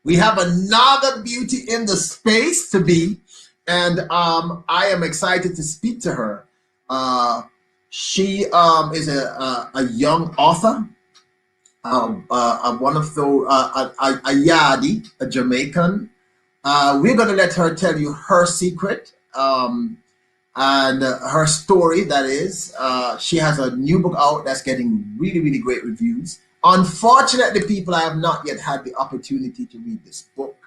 We have another beauty in the space to be, and I am excited to speak to her. She is a young author, one of the a Yadi, a Jamaican. We're going to let her tell you her secret and her story. That is, she has a new book out that's getting really, really great reviews. Unfortunately, people, I have not yet had the opportunity to read this book,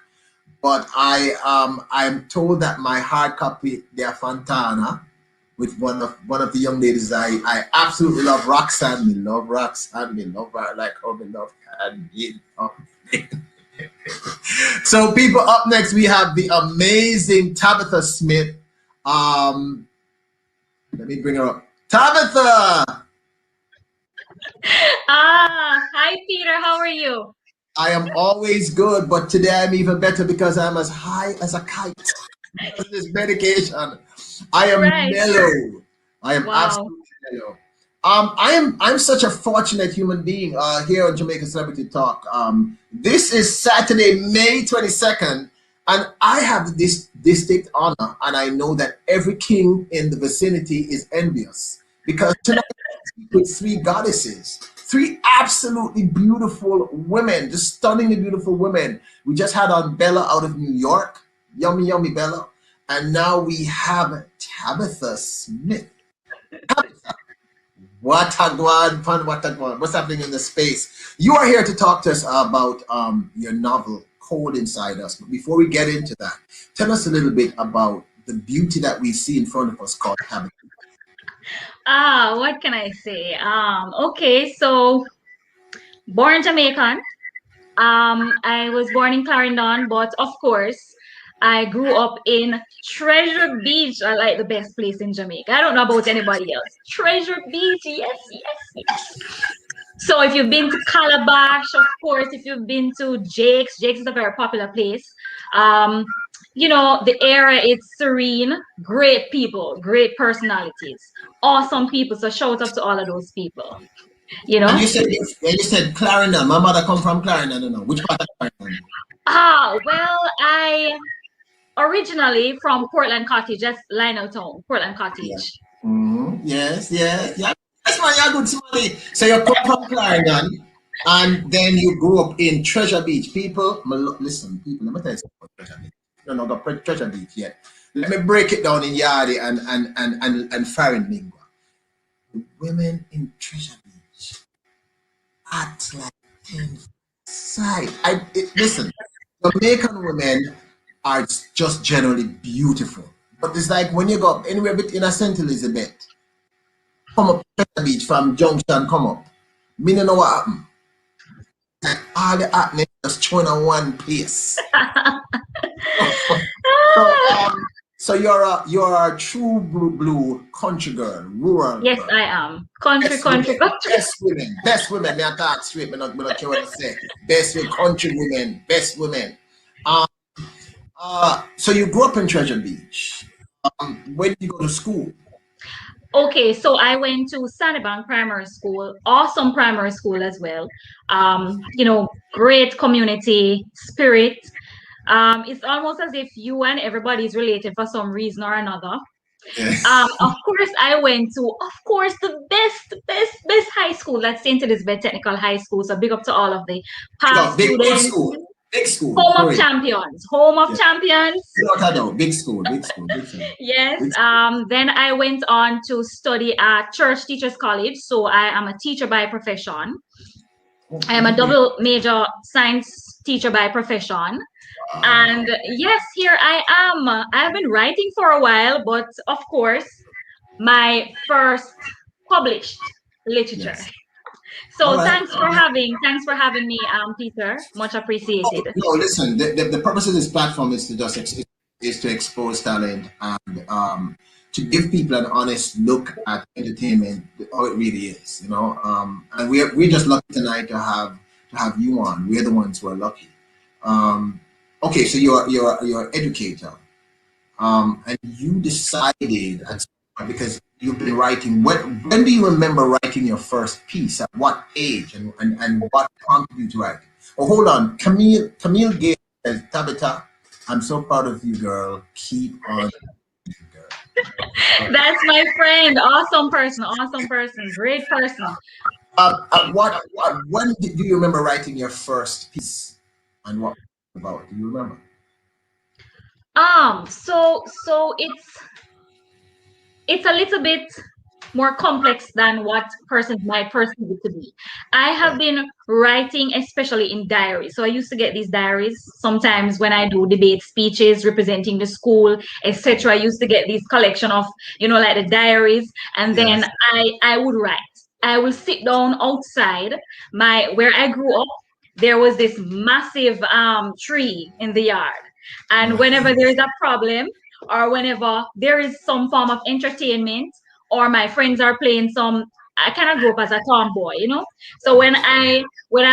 but I'm told that my hard copy, De Fontana, with one of the young ladies I absolutely love, Roxanne. Me love Roxanne. Me love her like how me love Candy. So, people, up next we have the amazing Tabitha Smith. Let me bring her up. Tabitha. Hi Peter, how are you? I am always good, but today I'm even better because I'm as high as a kite. Because of this medication. I am mellow. I am absolutely mellow. I'm such a fortunate human being here on Jamaican Celebrity Talk. This is Saturday, May 22nd, and I have this distinct honor, and I know that every king in the vicinity is envious because tonight with three goddesses, three absolutely beautiful women, just stunningly beautiful women. We just had on Bella out of New York, yummy, yummy Bella, and now we have Tabitha Smith. Tabitha, what a guan, fun, what a guan. What's happening in the space? You are here to talk to us about your novel, Cold Inside Us. But before we get into that, tell us a little bit about the beauty that we see in front of us called Tabitha. What can I say? Okay, so born Jamaican. I was born in Clarendon, but of course, I grew up in Treasure Beach. I like the best place in Jamaica. I don't know about anybody else. Treasure Beach, yes, yes, yes. So if you've been to Calabash, of course, if you've been to Jake's is a very popular place. Um, the area is serene, great people, great personalities, awesome people. So shout out to all of those people. And you said Clarendon. My mother come from Clarendon. I don't know which part of Clarendon. Well, I originally from Portland Cottage, that's Lionel Town, Portland Cottage. Yeah. Yes, yes, yeah. That's why you're good somebody. So you come from Clarendon, and then you grew up in Treasure Beach. People, listen, people, let me tell you something about Treasure Beach. You don't know the Treasure Beach yet. Let me break it down in Yardi and Farron Lingua. The women in Treasure Beach act like inside. Listen, Jamaican women are just generally beautiful. But it's like when you go up anywhere in a St. Elizabeth, come up to the beach from Junction, come up. Me don't know what happened. Like all the acne just thrown on one place. So you're a true blue country girl, rural. Yes, girl. I am. Country. Best women. Me I talk straight. Me not care what I say. Best country women. Best women. So you grew up in Treasure Beach. When did you go to school? Okay, so I went to Sanibang Primary School, awesome primary school as well. Great community spirit. It's almost as if you and everybody is related for some reason or another. Yes. Of course, I went to, the best high school, that's St. Elizabeth Technical High School. So big up to all of the past students. Big school. Home of champions. Big school. Yes. Then I went on to study at Church Teachers College. So I am a teacher by profession. I am a double major science teacher by profession. And yes, here I am. I've been writing for a while, but of course, my first published literature. Yes. So thanks for having me, Peter. Much appreciated. No, listen. The purpose of this platform is to expose talent and to give people an honest look at entertainment, how it really is. And we're just lucky tonight to have you on. We're the ones who are lucky. Okay, so you're an educator, and you decided because you've been writing. When do you remember writing your first piece? At what age, and what prompted you to write? Oh, hold on, Camille gave Tabitha, I'm so proud of you, girl. Keep on, girl. That's my friend. Awesome person, great person. When do you remember writing your first piece, and what about? Do you remember? So it's a little bit more complex than what persons might perceive it to be. I have Right. been writing, especially in diaries. So I used to get these diaries sometimes when I do debate speeches representing the school, etc. I used to get these collection of, like the diaries, and then Yes. I would write. I will sit down outside my where I grew up. There was this massive tree in the yard, and Right. whenever there is a problem or whenever there is some form of entertainment or my friends are playing some, I kind of grew up as a tomboy, so when I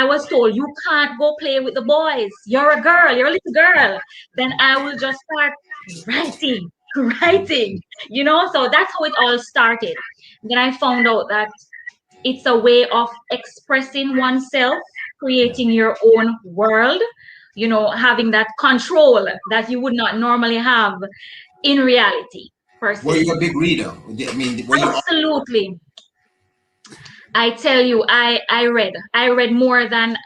was told you can't go play with the boys, you're a girl, you're a little girl, then I will just start writing writing, so that's how it all started. Then I found out that it's a way of expressing oneself, Yeah. creating your own world, having that control that you would not normally have in reality, per Were se. you a big reader? I mean, were you? Absolutely. I tell you, I read more than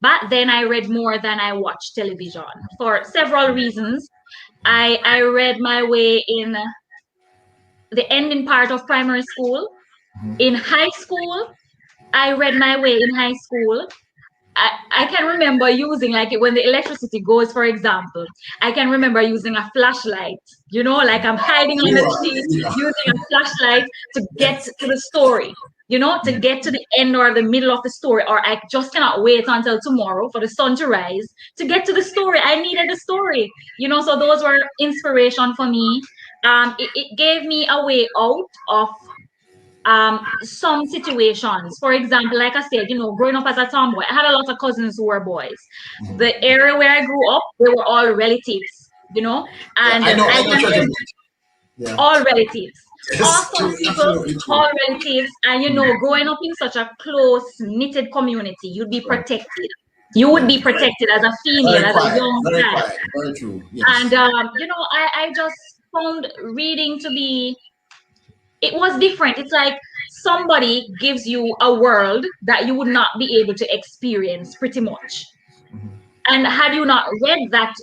back then. I read more than I watched television for several reasons. I read my way in the ending part of primary school. In high school, I read my way in high school. I can remember using, like, when the electricity goes, for example, I can remember using a flashlight, like I'm hiding on You the are. sheet, Yeah. using a flashlight to get Yes. to the story, to get to the end or the middle of the story, or I just cannot wait until tomorrow for the sun to rise to get to the story. I needed the story, so those were inspiration for me. It gave me a way out of some situations. For example, like I said, growing up as a tomboy, I had a lot of cousins who were boys. The area where I grew up, they were all relatives, Yeah. and I know. I I know. can What you remember mean. Yeah. all relatives, Yes. awesome True. people, Absolutely true. all relatives, and growing up in such a close knitted community, you'd be Right. protected. You would Yeah. be protected as a female, Very as a quiet. young Very child. quiet. Very true. And Yes. I just found reading to be, it was different. It's like somebody gives you a world that you would not be able to experience, pretty much. And had you not read that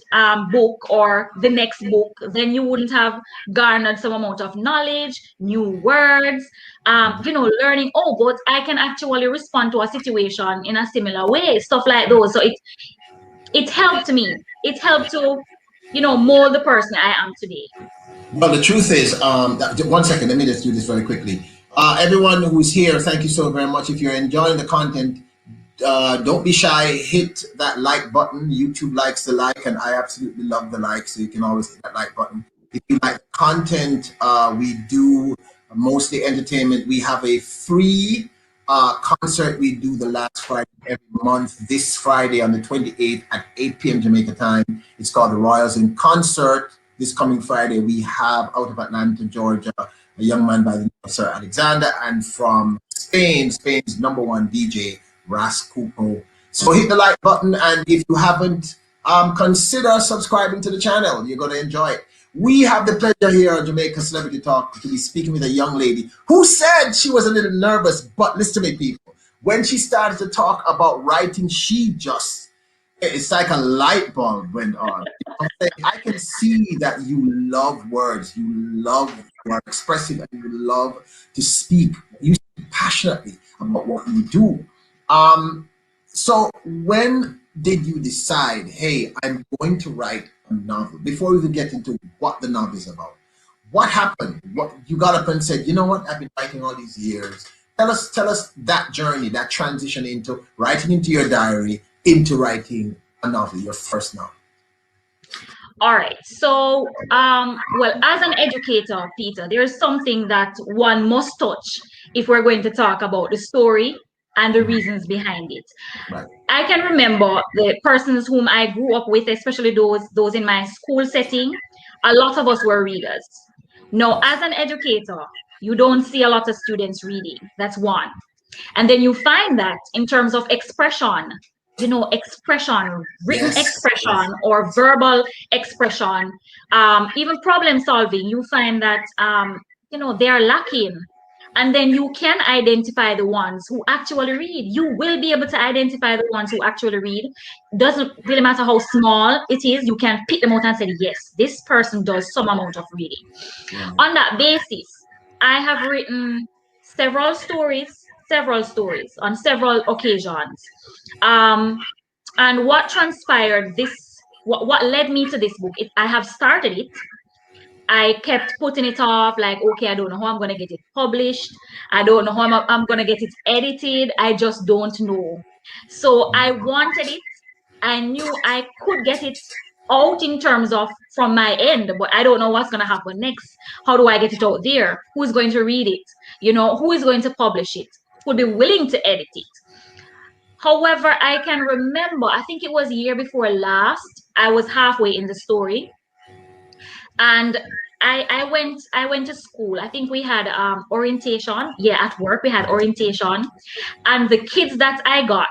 book or the next book, then you wouldn't have garnered some amount of knowledge, new words, learning, oh, but I can actually respond to a situation in a similar way, stuff like those. So it helped me. It helped to, mold the person I am today. Well, the truth is, 1 second, let me just do this very quickly. Everyone who's here, thank you so very much. If you're enjoying the content, don't be shy. Hit that like button. YouTube likes the like, and I absolutely love the like. So you can always hit that like button. If you like content, we do mostly entertainment. We have a free concert we do the last Friday every month. This Friday on the 28th at 8 p.m. Jamaica time. It's called the Royals in Concert. This coming Friday, we have out of Atlanta, Georgia, a young man by the name of Sir Alexander, and from Spain, Spain's number one DJ, Ras Cupo. So hit the like button, and if you haven't, consider subscribing to the channel. You're going to enjoy it. We have the pleasure here on Jamaica Celebrity Talk to be speaking with a young lady who said she was a little nervous, but listen to me, people. When she started to talk about writing, she just, it's like a light bulb went on. I can see that you love words, you are expressive, and you love to speak. You speak passionately about what you do. So when did you decide, hey, I'm going to write a novel? Before we even get into what the novel is about, what happened? What you got up and said, you know what, I've been writing all these years. Tell us that journey, that transition into writing into your diary, into writing a novel, your first novel. All right. So, well, as an educator, Peter, there's something that one must touch if we're going to talk about the story and the reasons behind it. Right. I can remember the persons whom I grew up with, especially those in my school setting. A lot of us were readers. Now, Yes. as an educator, you don't see a lot of students reading. That's one. And then you find that in terms of expression, expression, written Yes. expression or verbal expression, even problem solving, you find that they are lacking. And then you can identify the ones who actually read. You will be able to identify the ones who actually read. Doesn't really matter how small it is, you can pick them out and say, yes, this person does some amount of reading. Right. On that basis, I have written several stories on several occasions. Um, and what transpired what led me to this book, I have started it. I kept putting it off, like, okay, I don't know how I'm going to get it published. I don't know how I'm going to get it edited. I just don't know. So I wanted it. I knew I could get it out in terms of from my end, but I don't know what's going to happen next. How do I get it out there? Who's going to read it? Who is going to publish it? Who would be willing to edit it? However, I can remember, I think it was a year before last, I was halfway in the story, and I went to school. I think we had orientation. Yeah, at work we had orientation, and the kids that I got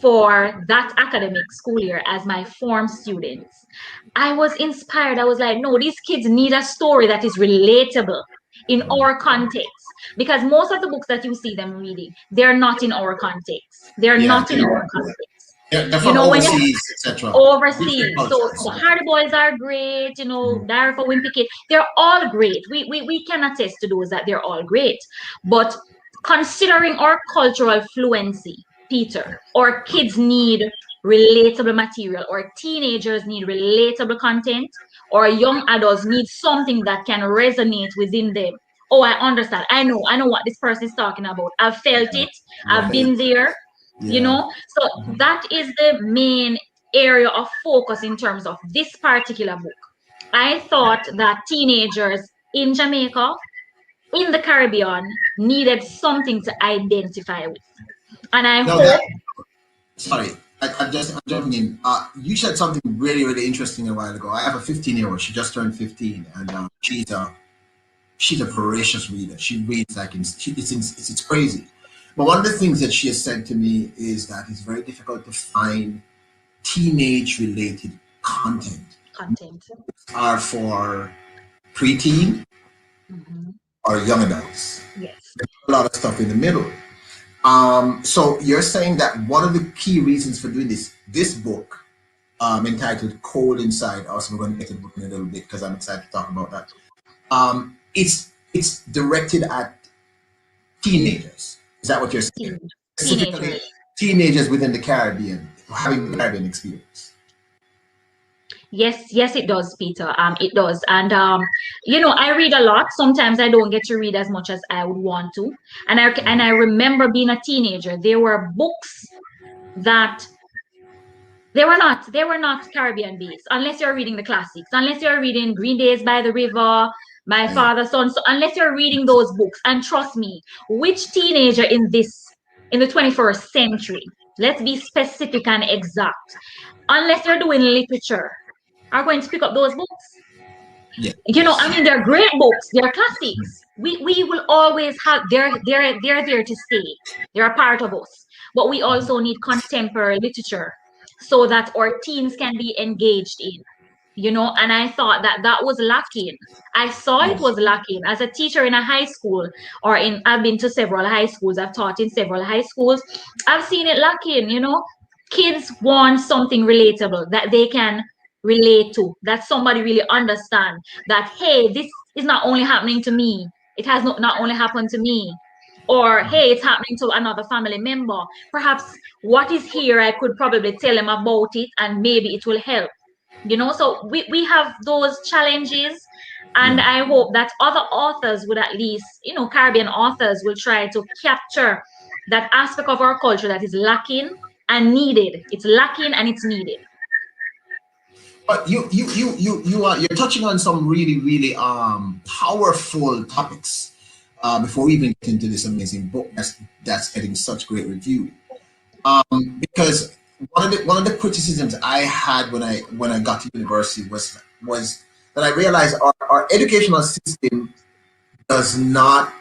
for that academic school year as my form students, I was inspired. I was like, no, these kids need a story that is relatable in our context, because most of the books that you see them reading, they're not in our context. They're Yeah. not in our context. They're from When you overseas, etc. Different overseas. So cultures. the Hardy Boys are great, Diary for Wimpy Kid. They're all great. We can attest to those that they're all great. But considering our cultural fluency, Peter, our kids need relatable material, or teenagers need relatable content, or young adults need something that can resonate within them. Oh, I understand. I know what this person is talking about. I've felt it. I've Right. been there. Yeah. So that is the main area of focus in terms of this particular book. I thought that teenagers in Jamaica, in the Caribbean, needed something to identify with. And I No, that. hope, Sorry, I'm jumping in. You said something really, really interesting a while ago. I have a 15-year-old. She just turned 15, and she's a voracious reader. She reads like it's crazy. But one of the things that she has said to me is that it's very difficult to find teenage-related content. content. Are for preteen Mhm. or young adults. Yes. A lot of stuff in the middle. So you're saying that one of the key reasons for doing this book, entitled "Cold Inside," also we're going to get to the book in a little bit because I'm excited to talk about that. It's directed at teenagers. Is that what you're saying? Specifically, Teenagers. teenagers within the Caribbean having the Caribbean experience. Yes, it does, Peter. It does. And I read a lot. Sometimes I don't get to read as much as I would want to. And I remember being a teenager. There were books that they were not Caribbean based, unless you're reading the classics, unless you're reading Green Days by the River, My Yeah. Father's Son. So unless you're reading those books, and trust me, which teenager in the 21st century, let's be specific and exact, unless you're doing literature, are going to pick up those books. Yeah. They're great books, they're classics. We will always have they're there to stay. They're a part of us. But we also need contemporary literature so that our teens can be engaged in. And I thought that was lacking. I saw it was lacking as a teacher in a high school, I've been to several high schools, I've taught in several high schools. I've seen it lacking. Kids want something relatable that they can relate to, that somebody really understand, that hey, this is not only happening to me, it has not only happened to me, or hey, it's happening to another family member. Perhaps what is here, I could probably tell them about it and maybe it will help. So we have those challenges, and Yeah. I hope that other authors would, at least Caribbean authors will try to capture that aspect of our culture that is lacking and needed. It's lacking and it's needed. But you're touching on some really, really powerful topics. Before we even get into this amazing book that's getting such great review. Because one of the criticisms I had when I got to university was that I realized our educational system does not